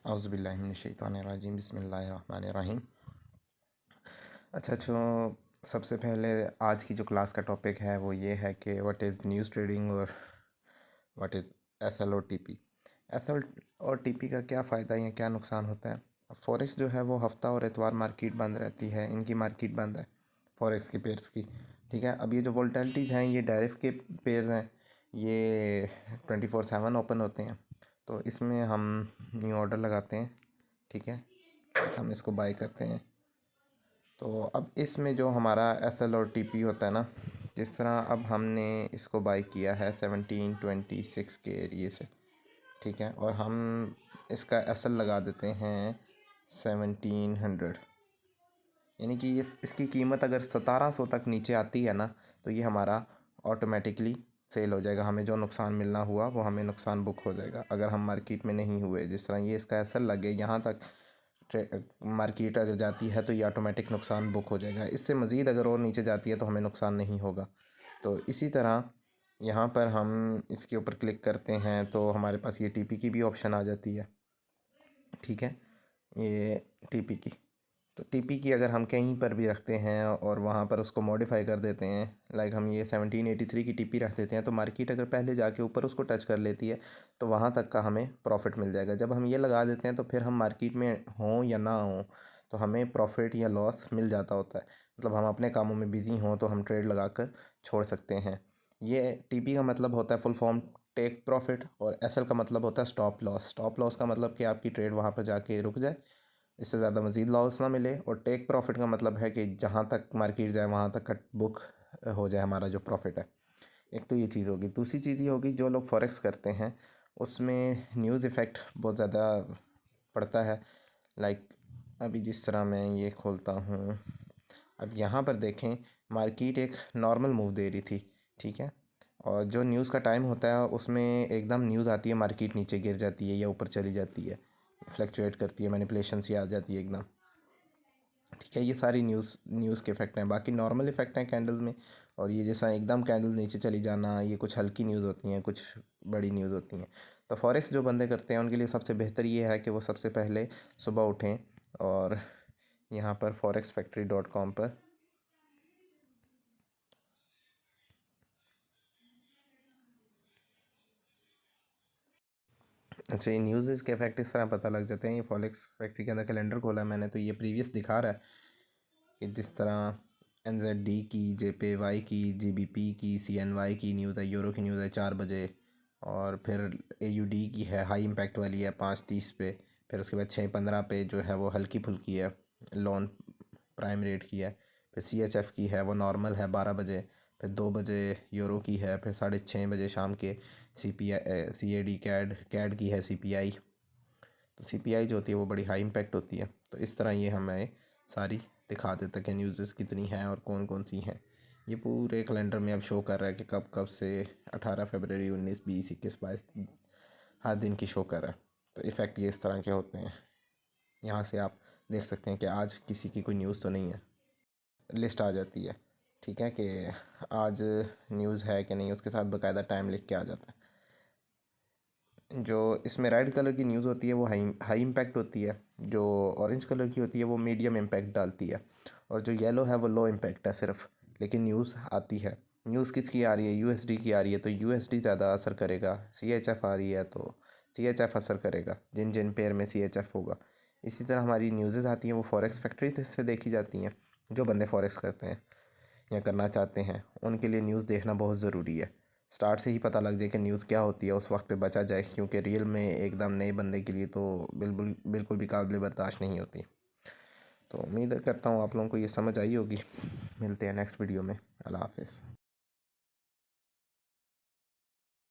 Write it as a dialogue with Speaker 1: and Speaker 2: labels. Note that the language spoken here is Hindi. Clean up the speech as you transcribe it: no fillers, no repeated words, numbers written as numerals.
Speaker 1: औज़ुबिल्लाहिमिनश्शैतानिर्रजीम बिस्मिल्लाहिर्रहमानिर्रहीम। अच्छा, सबसे पहले आज की जो क्लास का टॉपिक है वो ये है कि व्हाट इज़ न्यूज़ ट्रेडिंग और व्हाट इज़ एसएल और टीपी। एसएल और टीपी का क्या फ़ायदा या क्या नुकसान होता है। फॉरेक्स जो है वो हफ्ता और इतवार मार्केट बंद रहती है, इनकी मार्केट बंद है फॉरेक्स की पेयर्स की। ठीक है, अब ये जो वोलेटिलिटीज़ हैं ये डायरेक्ट के पेयर्स हैं, ये 24/7 ओपन होते हैं। तो इसमें हम न्यू ऑर्डर लगाते हैं, ठीक है, हम इसको बाय करते हैं। तो अब इसमें जो हमारा एसएल और टीपी होता है ना, जिस तरह अब हमने इसको बाय किया है 1726 के एरिए से, ठीक है, और हम इसका एसएल लगा देते हैं 1700, यानी कि इसकी कीमत अगर 1700 तक नीचे आती है ना तो ये हमारा ऑटोमेटिकली सेल हो जाएगा। हमें जो नुकसान मिलना हुआ वो हमें नुकसान बुक हो जाएगा अगर हम मार्केट में नहीं हुए। जिस तरह ये इसका एसएल लगे यहाँ तक मार्केट अगर जाती है तो ये ऑटोमेटिक नुकसान बुक हो जाएगा। इससे मज़ीद अगर और नीचे जाती है तो हमें नुकसान नहीं होगा। तो इसी तरह यहाँ पर हम इसके ऊपर क्लिक करते हैं तो हमारे पास ये टीपी की भी ऑप्शन आ जाती है, ठीक है, ये टीपी की। तो टीपी की अगर हम कहीं पर भी रखते हैं और वहाँ पर उसको मॉडिफाई कर देते हैं, लाइक हम ये 1783 की टीपी रख देते हैं, तो मार्केट अगर पहले जाके ऊपर उसको टच कर लेती है तो वहाँ तक का हमें प्रॉफिट मिल जाएगा। जब हम ये लगा देते हैं तो फिर हम मार्केट में हों या ना हों तो हमें प्रॉफिट या लॉस मिल जाता होता है। मतलब हम अपने कामों में बिज़ी हों तो हम ट्रेड लगा कर छोड़ सकते हैं। ये टीपी का मतलब होता है फुल फॉर्म टेक प्रॉफिट, और एसएल का मतलब होता है स्टॉप लॉस। स्टॉप लॉस का मतलब कि आपकी ट्रेड वहाँ पर जाके रुक जाए, इससे ज़्यादा मज़ीद लॉस ना मिले। और टेक प्रॉफिट का मतलब है कि जहाँ तक मार्केट जाए वहाँ तक का बुक हो जाए हमारा जो प्रॉफिट है। एक तो ये चीज़ होगी। दूसरी चीज़ ये होगी, जो लोग फॉरेक्स करते हैं उसमें न्यूज़ इफ़ेक्ट बहुत ज़्यादा पड़ता है। लाइक अभी जिस तरह मैं ये खोलता हूँ, अब यहाँ पर देखें मार्केट एक नॉर्मल मूव दे रही थी, ठीक है, और जो न्यूज़ का टाइम होता है उसमें एकदम न्यूज़ आती है, मार्केट नीचे गिर जाती है या ऊपर चली जाती है, फ्लक्चुएट करती है, मैनिपुलेशन सी आ जाती है एकदम, ठीक है। ये सारी न्यूज़ के इफ़ेक्ट हैं। बाकी नॉर्मल इफ़ेक्ट हैं कैंडल्स में। और ये जैसा एकदम कैंडल नीचे चली जाना, ये कुछ हल्की न्यूज़ होती हैं, कुछ बड़ी न्यूज़ होती हैं। तो फॉरेक्स जो बंदे करते हैं उनके लिए सबसे बेहतर ये है कि वो सबसे पहले सुबह उठें और यहाँ पर forexfactory.com पर अच्छा, ये न्यूज़ के इफेक्ट इस तरह पता लग जाते हैं। ये फॉरेक्स फैक्ट्री के अंदर कैलेंडर खोला है मैंने, तो ये प्रीवियस दिखा रहा है कि जिस तरह NZD की, JPY की, GBP की, CNY की न्यूज़ है, यूरो की न्यूज़ है 4 बजे, और फिर AUD की है, हाई इम्पैक्ट वाली है 5:30 पे, फिर उसके बाद 6:15 पे जो है वो हल्की फुल्की है, लोन प्राइम रेट की है, फिर CHF की है वो नॉर्मल है 12 बजे, फिर 2 बजे यूरो की है, फिर 6:30 बजे शाम के CAD कैड की है CPI। तो CPI जो होती है वो बड़ी हाई इम्पैक्ट होती है। तो इस तरह ये हमें सारी दिखा देता है कि न्यूज़ कितनी हैं और कौन कौन सी हैं। ये पूरे कैलेंडर में अब शो कर रहा है कि कब कब से 18 फरवरी, 19, 20, 21, 22 हर दिन की शो कर रहा है। तो इफ़ेक्ट ये इस तरह के होते हैं। यहाँ से आप देख सकते हैं कि आज किसी की कोई न्यूज़ तो नहीं है, लिस्ट आ जाती है, ठीक है, कि आज न्यूज़ है कि नहीं, उसके साथ बाकायदा टाइम लिख के आ जाता है। जो इसमें रेड कलर की न्यूज़ होती है वो हाई इम्पैक्ट होती है, जो ऑरेंज कलर की होती है वो मीडियम इम्पैक्ट डालती है, और जो येलो है वो लो इम्पैक्ट है सिर्फ, लेकिन न्यूज़ आती है। न्यूज़ किसकी आ रही है? USD की आ रही है, तो USD ज़्यादा असर करेगा। CHF आ रही है तो CHF असर करेगा, जिन जिन पेयर में CHF होगा। इसी तरह हमारी न्यूज़ेज़ आती हैं वो फॉरेक्स फैक्ट्री से देखी जाती हैं। जो बंदे फॉरेक्स करते हैं या करना चाहते हैं उनके लिए न्यूज़ देखना बहुत ज़रूरी है। स्टार्ट से ही पता लग जाए कि न्यूज़ क्या होती है, उस वक्त पे बचा जाए, क्योंकि रियल में एकदम नए बंदे के लिए तो बिल्कुल बिल्कुल भी काबिल बर्दाश्त नहीं होती। तो उम्मीद करता हूँ आप लोगों को ये समझ आई होगी। मिलते हैं नेक्स्ट वीडियो में। अल्लाह हाफ़िज़।